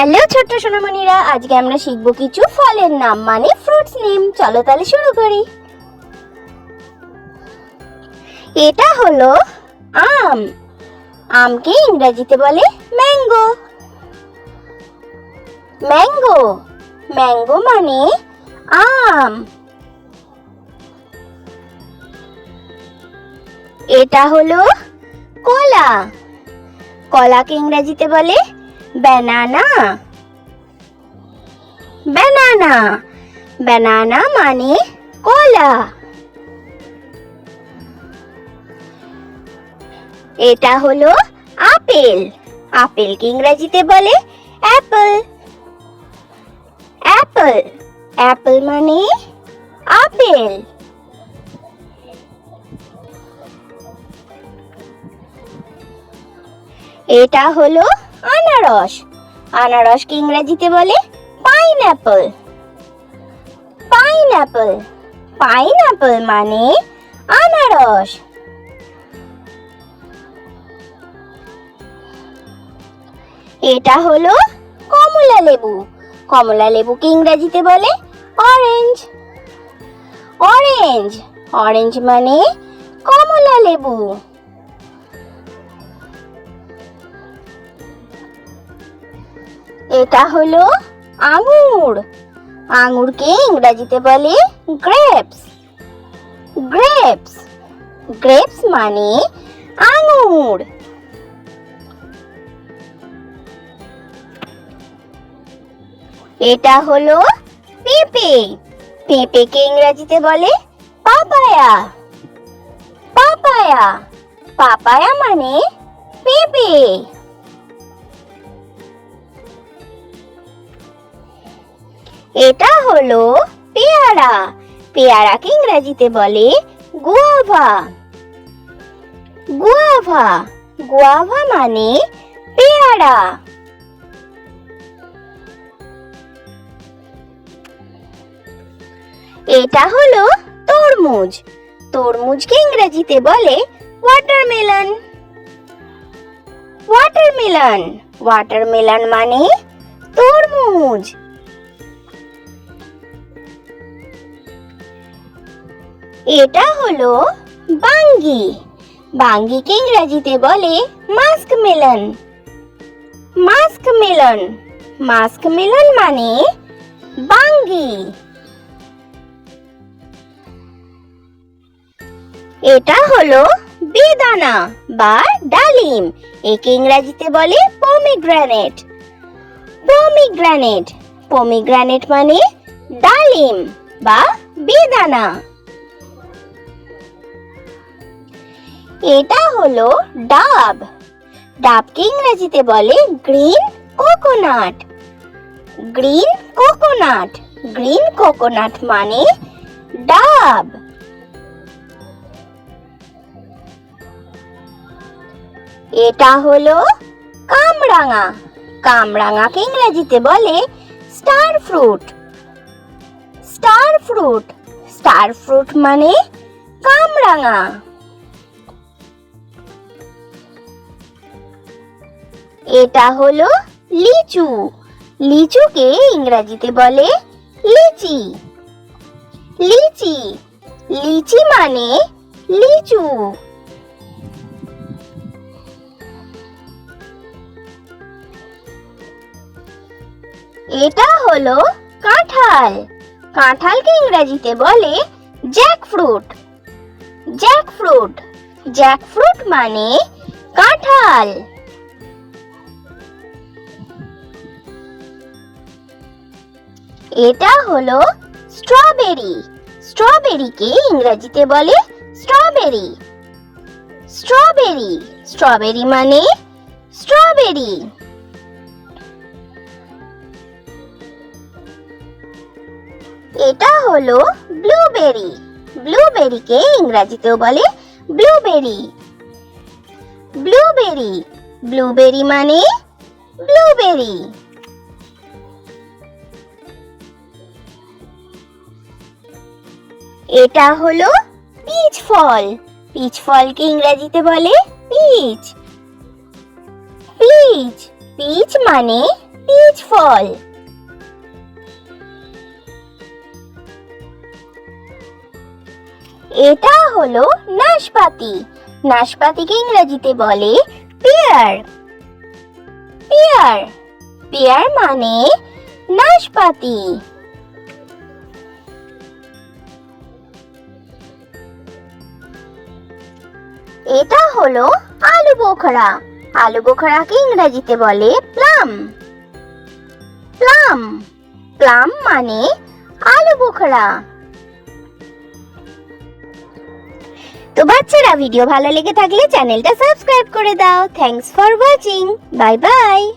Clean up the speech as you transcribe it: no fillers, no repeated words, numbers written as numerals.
Hello ছোট্ট সোনামণিরা, আজকে আমরা শিখবো কিছু ফলের নাম মানে ফ্রুটস নেম। চলো তাহলে শুরু করি। এটা হলো আম। আমকে ইংরেজিতে বলে ম্যাঙ্গো। ম্যাঙ্গো ম্যাঙ্গো মানে আম। এটা হলো কলা। কলাকে ইংরেজিতে বলে ব্যানানা। ব্যানানা ব্যানানা মানে কলা। এটা হলো আপেল। আপেলকে ইংরেজিতে বলে অ্যাপল। অ্যাপল অ্যাপল মানে আপেল। এটা হলো আনারস। আনারসকে ইংরেজিতে বলে পাইনঅ্যাপল। পাইনঅ্যাপল পাইনঅ্যাপল মানে আনারস। এটা হলো কমলা লেবু। কমলা লেবুকে ইংরেজিতে বলে অরেঞ্জ। অরেঞ্জ অরেঞ্জ মানে কমলা লেবু। এটা হলো আঙুর। আঙুরকে ইংরেজিতে বলে গ্রেপস। গ্রেপস গ্রেপস মানে আঙুর। এটা হলো পেঁপে। পেঁপেকে ইংরেজিতে বলে পাপায়া। পাপায়া পাপায়া মানে পেঁপে। এটা হলো পেয়ারা। পেয়ারাকে ইংরেজিতে বলে গুয়াভা। গুয়াভা গুয়াভা মানে পেয়ারা। এটা হলো তরমুজ। তরমুজকে ইংরেজিতে বলে ওয়াটারমেলন। ওয়াটারমেলন ওয়াটারমেলন মানে তরমুজ। এটা হলো বাঙ্গি। বাঙ্গিকে ইংরেজিতে বলে মাস্কমেলন। মাস্কমেলন মাস্কমেলন মানে বাঙ্গি। এটা হলো বেদানা বা ডালিম। একে ইংরেজিতে বলে পমিগ্রেনেট। পমিগ্রেনেট পমিগ্রেনেট মানে ডালিম বা বেদানা। এটা হলো ডাব। ডাবকে ইংরেজিতে বলে green coconut. Green coconut green coconut মানে ডাব। এটা হলো কামরাঙা। কামরাঙাকে ইংরেজিতে বলে star fruit. Star fruit star fruit মানে কামরাঙা। এটা হলো লিচু। লিচুকে ইংরেজিতে বলে লিচি। লিচি লিচি মানে লিচু। এটা হলো কাঁঠাল। কাঁঠালকে ইংরেজিতে বলে জ্যাকফ্রুট। জ্যাকফ্রুট জ্যাকফ্রুট মানে কাঁঠাল। এটা হলো স্ট্রবেরি। স্ট্রবেরিকে ইংরেজিতে বলে স্ট্রবেরি। স্ট্রবেরি স্ট্রবেরি মানে স্ট্রবেরি। এটা হলো ব্লুবেরি। ব্লুবেরিকে ইংরেজিতেও বলে ব্লুবেরি। ব্লুবেরি ব্লুবেরি মানে ব্লুবেরি। এটা হলো পিচ ফল। পিচ ফলকে ইংরেজিতে বলে পিচ। পিচ পিচ মানে পিচ ফল। এটা হলো নাশপাতি। নাশপাতিকে ইংরেজিতে বলে পেয়ার। পেয়ার, পেয়ার মানে নাশপাতি। এটা হলো আলু বোখরা। আলু বোখরাকে ইংরেজিতে বলে প্লাম। প্লাম, প্লাম মানে আলু বোখরা। তো বাচ্চারা, ভিডিও ভালো লেগে থাকলে চ্যানেলটা সাবস্ক্রাইব করে দাও। Thanks for watching. Bye bye.